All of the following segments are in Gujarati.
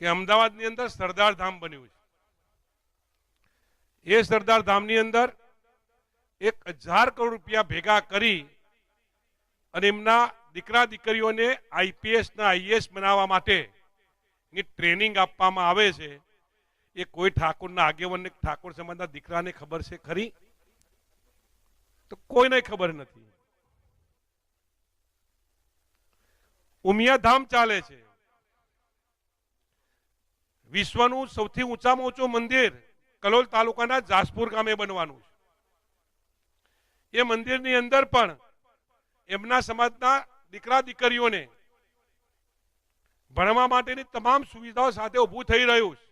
કે અમદાવાદની અંદર સરદાર ધામ બન્યું છે। એ સરદાર ધામની અંદર 1000 કરોડ રૂપિયા ભેગા કરી અને એમના દીકરા દીકરીઓને આઈપીએસ ના આઈએસ બનાવવા માટે ટ્રેનિંગ આપવામાં આવે છે। એ કોઈ ઠાકોરના આગેવાનને ઠાકોર સમાજના દીકરાને ખબર છે ખરી? તો કોઈને ખબર નથી। ઉમિયા ધામ ચાલે છે, વિશ્વનું સૌથી ઊંચામાં ઊંચું મંદિર કલોલ તાલુકાના જાસપુર ગામે બનવાનું છે। એ મંદિરની અંદર પણ એમના સમાજના દીકરા દીકરીઓને ભણવા માટેની તમામ સુવિધાઓ સાથે ઊભું થઈ રહ્યું છે।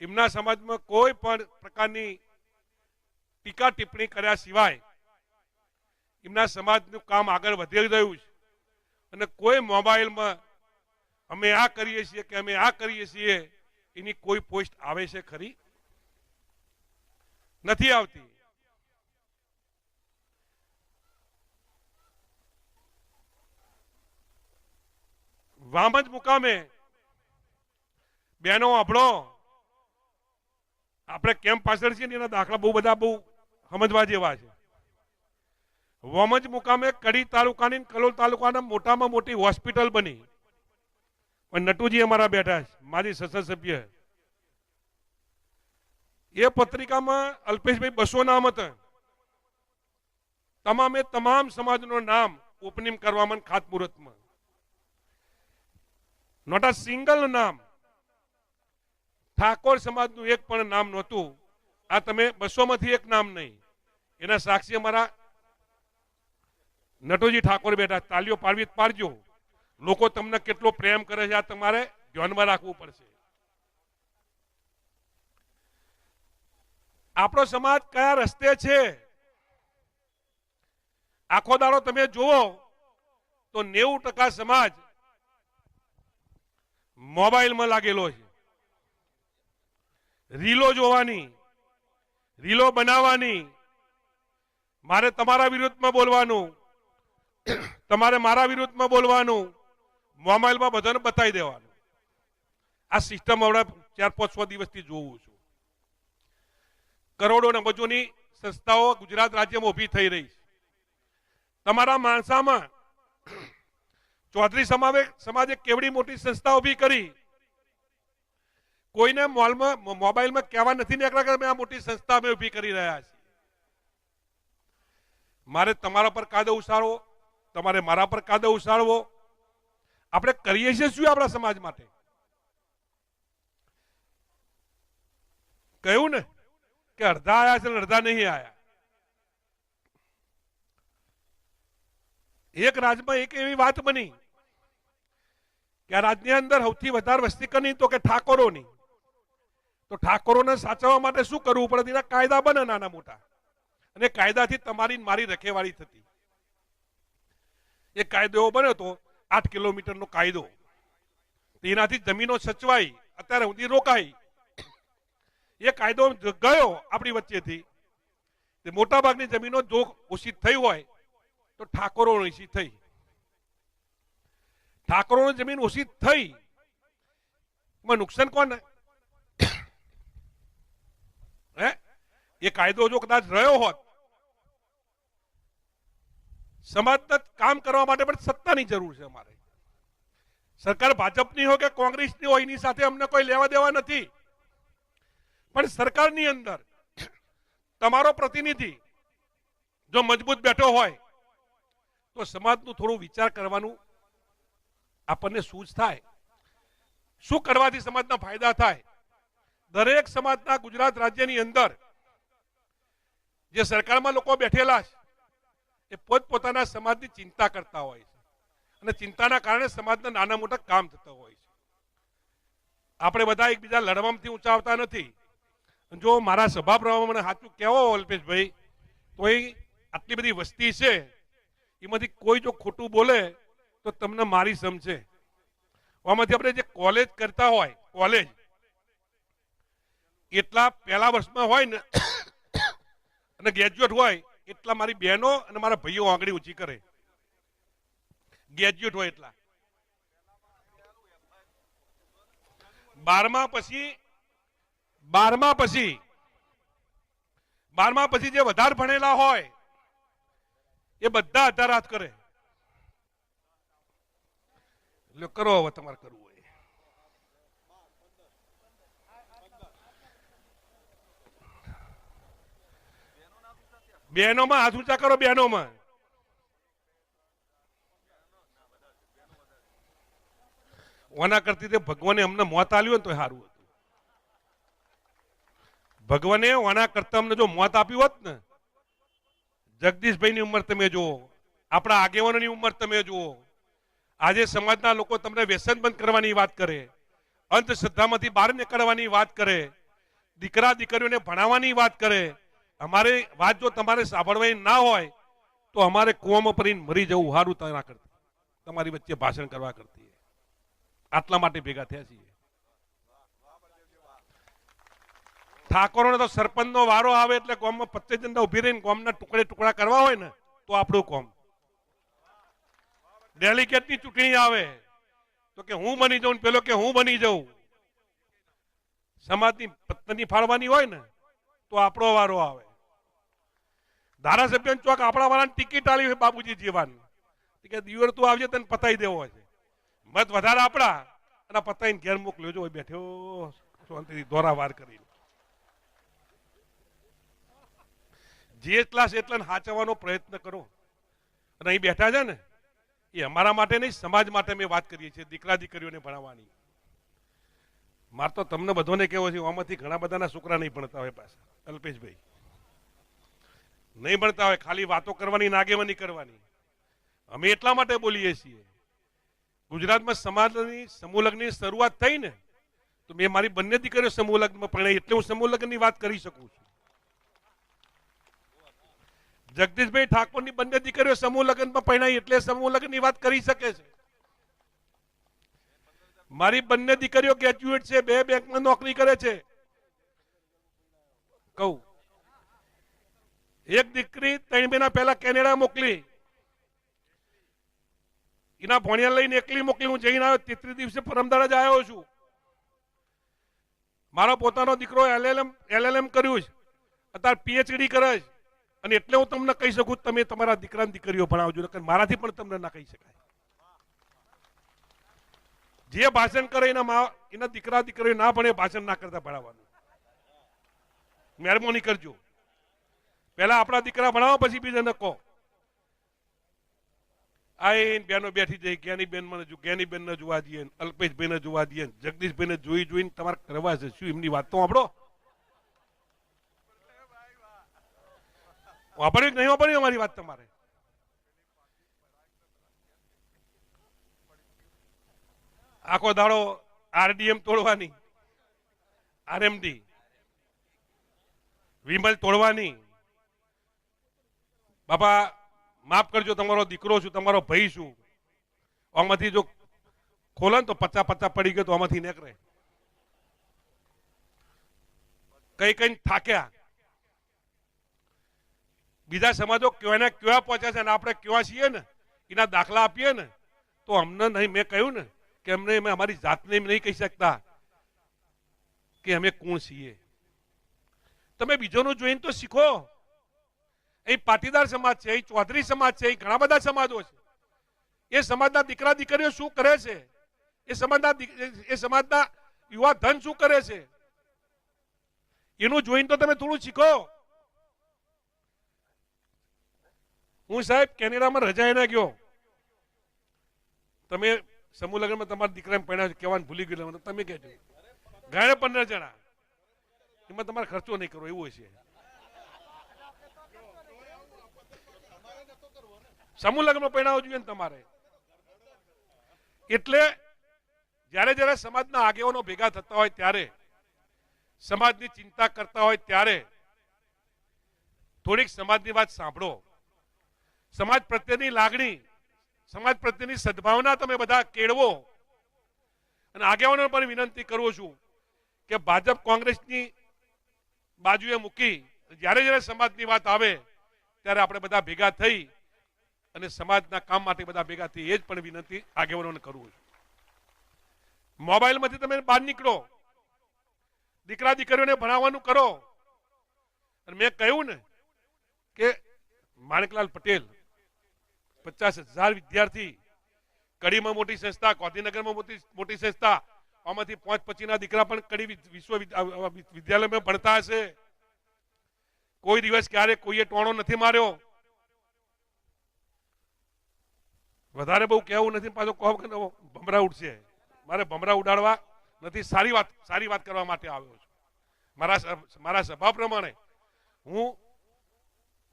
એમના સમાજમાં કોઈ પણ પ્રકારની ટીકા ટિપ્પણી કર્યા સિવાય એમના સમાજનું કામ આગળ વધી રહ્યું છે। અને કોઈ મોબાઈલમાં અમે આ કરીએ છીએ કે અમે આ કરીએ છીએ એની કોઈ પોસ્ટ આવે છે ખરી? નથી આવતી। વામજ મુકામે બેનો આપણો આપણે કેમ્પ પાછળ છીએ એના દાખલા બહુ બધા બહુ સમજવા જેવા છે। વમજ મુકામે કડી તાલુકાની કલોલ તાલુકાના મોટામાં મોટી હોસ્પિટલ બની, પણ નટુજી અમારા બેઠા છે, મારી સંસદ સભ્ય। એ પત્રિકામાં અલ્પેશભાઈ 200 નામ હતા, તમામે તમામ સમાજનું નામ ઓપનિંગ કરવામાં ખાતમુહૂર્તમાં, નોટ અ સિંગલ નામ ઠાકોર સમાજનું એક પણ નામ નહોતું। આ તમે 200 માંથી એક નામ નહીં, એના સાક્ષી અમારા નટુજી ઠાકોર બેઠા। તાલીઓ પાડવી પાડજો, લોકો તમને કેટલો પ્રેમ કરે છે આ તમારે ધ્યાનમાં રાખવું પડશે। આપણો સમાજ કયા રસ્તે છે? આખો દાડો તમે જુઓ તો 90% સમાજ મોબાઈલમાં લાગેલો છે, રીલો જોવાની, રીલો બનાવવાની, મારે તમારા વિરુદ્ધમાં બોલવાનું, તમારે મારા વિરુદ્ધમાં બોલવાનું, મોબાઈલમાં બધાને બતાવી દેવાનું। આ સિસ્ટમ હમણાં 400-500 દિવસથી જોઉં છું। કરોડો અબજોની સંસ્થાઓ ગુજરાત રાજ્યમાં ઊભી થઈ રહી છે। તમારા માણસામાં ચૌધરી સમાજે કેવડી મોટી સંસ્થા ઊભી કરી, કોઈને મોબાઈલમાં કહેવા નથી નીકળ્યા કે અમે આ મોટી સંસ્થા અમે ઊભી કરી રહ્યા છીએ। મારે તમારા પર કાયદો ઉછાળવો, તમારે મારા પર કાયદો ઉછાળવો। આપણે કરીએ છીએ શું આપણા સમાજ માટે? કહ્યું ને કે અડધા આયા છે અડધા નહીં આયા। એક રાજ્યમાં એક એવી વાત બની કે આ રાજ્યની અંદર સૌથી વધારે વસ્તી કોની? તો કે ઠાકોરોની। તો ઠાકોરોને સાચવવા માટે શું કરવું પડે? એના કાયદા બને નાના મોટા, અને કાયદાથી તમારી મારી રખેવાળી થતી। એ કાયદો એવો બન્યો તો 8 કિલોમીટરનો કાયદો, તેનાથી જમીનો સચવાઈ, અત્યારે સુધી રોકાઈ। એ કાયદો ગયો આપણી વચ્ચેથી, મોટા ભાગની જમીનો જો ઓછી થઈ હોય તો ઠાકોરો ઓછી થઈ। ઠાકોરોની જમીન ઓછી થઈ, એમાં નુકસાન કોને? એ કાયદો જો કદાચ રહ્યો હોત, સમાજના કામ કરવા માટે પણ સત્તાની જરૂર છે અમારે। સરકાર ભાજપની હોય કે કોંગ્રેસની હોય એની સાથે અમને કોઈ લેવા દેવા નથી, પણ સરકારની અંદર તમારો પ્રતિનિધિ જો મજબૂત બેઠો હોય તો સમાજનું થોડું વિચાર કરવાનું આપણને સૂઝ થાય। શું કરવાથી સમાજના ફાયદા થાય? દરેક સમાજના ગુજરાત રાજ્યની અંદર જે સરકારમાં લોકો બેઠેલા છે એ પોતપોતાના સમાજની ચિંતા કરતા હોય છે, અને ચિંતાના કારણે સમાજના નાના મોટા કામ થતા હોય છે। આપણે બધા એકબીજા લડવામાંથી ઊંચા આવતા નથી। જો મારા સભા પ્રમાણે મને સાચું કહેવો અલ્પેશભાઈ, તો એ આટલી બધી વસ્તી છે એમાંથી કોઈ જો ખોટું બોલે તો તમને મારી સમજે। આમાંથી આપણે જે કોલેજ કરતા હોય, કોલેજ એટલા પહેલા વર્ષમાં હોય ને અને ગ્રેજ્યુએટ હોય એટલા મારી બહેનો અને મારા ભાઈઓ આંગળી ઊંચી કરે, ગ્રેજ્યુએટ હોય એટલા। 12મા પછી જે વધારે ભણેલા હોય એ બધા 18 હાથ કરે. એટલે કરો હવે તમારે કરવું હોય. બહેનોમાં હાથ ઊંચા કરો. બહેનોમાં ઓના કરતી તે ભગવાને અમને મોત આલ્યું ને તો સારું હતું. ભગવાને ઓના કરતા અમને જો મોત આપ્યું હોત ને, જગદીશભાઈની ઉંમર તમે જુઓ, આપણા આગેવાનોની ઉંમર તમે જુઓ. આજે સમાજના લોકો તમને વ્યસન બંધ કરવાની વાત કરે, અંધશ્રદ્ધામાંથી બહાર નીકળવાની વાત કરે, દીકરા દીકરીઓને ભણાવવાની વાત કરે. અમારે વાત જો તમારે સાંભળવાની ના હોય તો અમારે કૂવામાં પડીને મરી જવું સારું તેના કરતા તમારી વચ્ચે ભાષણ કરવા કરતી. આટલા માટે ભેગા થયા છીએ. ઠાકોરોને તો સરપંચનો વારો આવે એટલે ગામમાં 25 જણા ઉભી રહીને ગામના ટુકડે ટુકડા કરવા હોય ને તો આપણું કોમ. ડેલિગેટની ચૂંટણી આવે તો કે હું બની જાઉં, પેલો કે હું બની જાઉં. સમાજની પત્ની ફાળવાની હોય ને તો આપણો વારો આવે. ધારાસભ્ય ચોક આપણા વાળાને ટિકિટ આલી હોય બાબુજી જીવાન કે દિવેર તું આવજે તને પતાવી દેવો છે. મત વધારે આપણા અને પતાવીને ઘેર મોકલ્યો જો બેઠો શાંતિથી દોરા વાર કરીને. જેટલા એટલા સાચવવાનો પ્રયત્ન કરો. અને અહીં બેઠા છે ને એ અમારા માટે નહીં, સમાજ માટે અમે વાત કરીએ છીએ, દીકરા દીકરીઓને ભણાવવાની. મારે તો તમને બધાને કહેવો છે, આમાંથી ઘણા બધાના છોકરા નહીં ભણતા હોય. પાછા અલ્પેશભાઈ નહીં ભણતા હોય, ખાલી વાતો કરવાની, નાગેવાની કરવાની. અમે એટલા માટે બોલીએ છીએ, ગુજરાતમાં સમાજની સમૂહ લગ્નની શરૂઆત થઈ ને તો મેં મારી બંને દીકરીઓ સમૂહ લગ્નમાં પરણાઈ એટલે હું સમૂહ લગ્નની વાત કરી શકું છું. જગદીશભાઈ ઠાકોરની બંને દીકરીઓ સમૂહ લગ્નમાં પરણાઈ એટલે સમૂહ લગ્નની વાત કરી શકે છે. મારી બંને દીકરીઓ ગ્રેજ્યુએટ છે, 2 બેંકમાં નોકરી કરે છે. કહું એક દીકરી 3 મહિના પહેલા કેનેડા મોકલી, એના ભણિયા લઈને એકલી મોકલી. હું જઈને આવ્યો 33 દિવસે પરમદાડા જ આવ્યો છું. મારો પોતાનો દીકરો LLM કર્યું છે, અત્યારે PhD કરે છે. અને એટલે હું તમને કહી શકું તમે તમારા દીકરા દીકરીઓ ભણાવજો, મારાથી પણ તમને ના કહી શકાય. જે ભાષણ કરે એના દીકરા દીકરીઓ ના ભણે, ભાષણ ના કરતા ભણાવવાનું. મહેરબાની કરજો. પહેલા આપણા દીકરા ભણાવો પછી બીજાને કહો. આ બેનો બેઠી જઈ, જ્ઞાનીબેન ને જોવા દઈએ, અલ્પેશભાઈ ને જોવા દઈએ, જગદીશભાઈ ને જોઈને તમારે કરવા છે શું? એમની વાત તો આપણો વાપરી નહીં વાપરી અમારી વાત તમારે. આખો દાડો RDM તોડવાની, RMD વિમલ તોડવાની. બાપા માફ કરજો, તમારો દીકરો છું, તમારો ભાઈ છું. આમાંથી જો ખોલે ને તો 50 પડી ગયો તો આમાંથી નીકળે. કઈ થાક્યા. બીજા સમાજો ક્યાં ક્યાં પહોંચ્યા છે અને આપણે ક્યાં છીએ ને એના દાખલા આપીએ ને તો અમને નહીં. મેં કહ્યું ને કે અમને અમારી જાતને નહીં કહી શકતા કે અમે કોણ છીએ. તમે બીજોનું જોઈને તો શીખો. અહીં પાટીદાર સમાજ છે, અહીં ચૌધરી સમાજ છે, અહીં ઘણા બધા સમાજો છે. એ સમાજના દીકરા દીકરીઓ શું કરે છે, એ સમાજના યુવા ધન શું કરે છે, એનું જોઈને તો તમે થોડું શીખો. હું સાહેબ કેનેડામાં રજાઈને ગયો. તમે સમૂહ લગ્નમાં તમારા દીકરાને પરણ્યા કહેવાનું ભૂલી ગયેલા તમે કહેજો. ઘણા 15 જણા, એમાં તમારે ખર્ચો નહીં કરવો એવું છે. સમૂહ લગ્નમાં પરણાવવું જોઈએ ને તમારે. એટલે જ્યારે જ્યારે સમાજના આગેવાનો ભેગા થતા હોય ત્યારે, સમાજની ચિંતા કરતા હોય ત્યારે થોડીક સમાજની વાત સાંભળો. સમાજ પ્રત્યેની લાગણી, સમાજ પ્રત્યેની સદભાવના તમે બધા કેળવો. અને આગેવાનો પણ વિનંતી કરું છું કે ભાજપ કોંગ્રેસની બાજુએ મૂકી જ્યારે જ્યારે સમાજની વાત આવે ત્યારે આપણે બધા ભેગા થઈ અને સમાજના કામ માટે બધા ભેગા થઈ, એ જ પણ વિનંતી આગેવાનોને કરવું છું. મોબાઈલમાંથી તમે બહાર નીકળો. દીકરા દીકરીઓને ભણાવવાનું કરો. અને મેં કહ્યું ને કે માણેકલાલ પટેલ 50,000 વિદ્યાર્થી, કડીમાં મોટી સંસ્થા, ગાંધીનગરમાં મોટી સંસ્થા, આમાંથી 5-25 દીકરા પણ કડી વિશ્વવિદ્યાલયમાં ભણતા હશે. કોઈ દિવસ ક્યારે કોઈએ ટોણો નથી માર્યો. વધારે બહુ કહેવું નથી, પાછો કહો કે ભમરા ઉડશે. મારે ભમરા ઉડાડવા નથી, સારી વાત કરવા માટે આવ્યો છું. મારા સ્વભાવ પ્રમાણે હું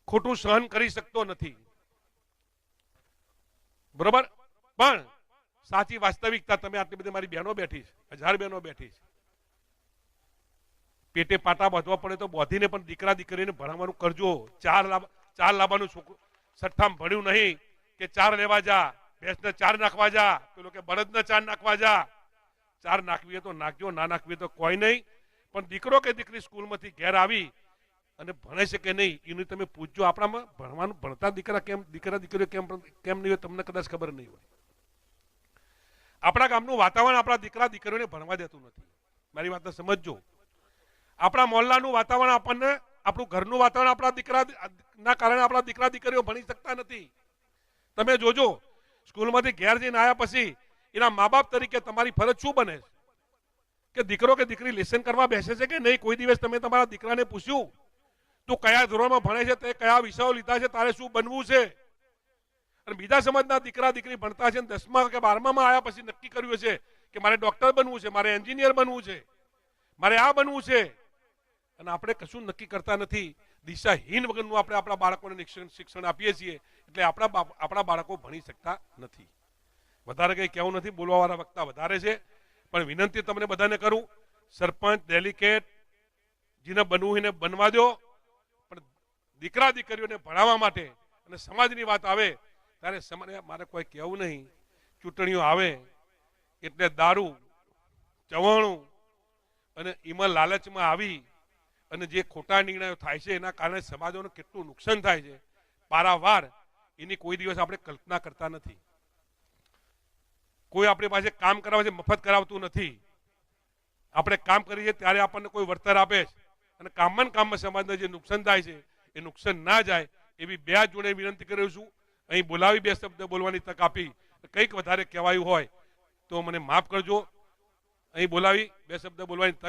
ખોટું સહન કરી શકતો નથી, બરોબર. પણ સાચી વાસ્તવિકતા, તમે આટલી બધી મારી બહેનો બેઠી છે, 1000 બહેનો બેઠી છે. પેટે પાટા બાંધવા પડે તો બોધીને પણ દીકરા દીકરીને ભણાવવાનું કરજો. ચાર લાવવાનું છોકરું સઠ્ઠામાં ભણ્યું નહીં કે 4 લેવા જા, ભેંસને 4 નાખવા જા, પેલો કે બળદને 4 નાખવા જા. 4 નાખવી તો નાખજો, ના નાખવી તો કોઈ નહીં. પણ દીકરો કે દીકરી સ્કૂલમાંથી ઘેર આવી અને ભણે છે કે નહીં એનું તમે પૂછજો. આપણામાં ભણવાનું ભણતા દીકરા દીકરીઓ કેમ નહીં હોય તમને કદાચ ખબર નહીં હોય. આપણા ગામનું વાતાવરણ આપણા દીકરા દીકરીઓને ભણવા દેતું નથી. મારી વાતને સમજજો. આપણા મોહલ્લાનું વાતાવરણ આપણને, આપણું ઘરનું વાતાવરણ આપણા દીકરાના કારણે આપણા દીકરા દીકરીઓ ભણી શકતા નથી. તમે જોજો, સ્કૂલમાંથી ઘેર જઈને આવ્યા પછી એના મા બાપ તરીકે તમારી ફરજ શું બને છે કે દીકરો કે દીકરી લેસન કરવા બેસે છે કે નહીં. કોઈ દિવસ તમે તમારા દીકરાને પૂછ્યું તું કયા ધોરણમાં ભણે છે, તે કયા વિષયો લીધા છે, તારે શું બનવું છે? અને બીજા સમાજના દીકરા દીકરી ભણતા છે, 10મા કે 12મામાં આવ્યા પછી નક્કી કર્યું છે કે મારે ડોક્ટર બનવું છે, મારે એન્જિનિયર બનવું છે, મારે આ બનવું છે. અને આપણે કશું નક્કી કરતા નથી. દિશાહીન વગરનું આપણે આપણા બાળકોને શિક્ષણ આપીએ છીએ, એટલે આપણા બાળકો ભણી શકતા નથી. વધારે કંઈ કહેવું નથી, બોલવાવાળા વક્તા વધારે છે. પણ વિનંતી તમને બધાને કરું, સરપંચ, ડેલિકેટ જેને બનવું એને બનવા દો. પણ દીકરા દીકરીઓને ભણાવવા માટે અને સમાજની વાત આવે ત્યારે મારે કોઈ કહેવું નહીં. ચૂંટણીઓ આવે એટલે દારૂ, ચવાણું અને એમાં લાલચમાં આવી અને જે ખોટા નિર્ણયો થાય છે એના કારણે સમાજોને કેટલું નુકસાન થાય છે પારાવાર, એની કોઈ દિવસ આપણે કલ્પના કરતા નથી. કોઈ આપણી પાસે કામ કરાવે છે, મફત કરાવતું નથી. આપણે કામ કરીએ ત્યારે આપણને કોઈ વળતર આપે છે અને કામમાં સમાજને જે નુકસાન થાય છે એ નુકસાન ના જાય એવી બે હાથ જોડે વિનંતી કરું છું. અહીં બોલાવી 2 શબ્દ બોલવાની તક આપી, કંઈક વધારે કહેવાયું હોય તો મને માફ કરજો. અહીં બોલાવી 2 શબ્દ બોલવાની તક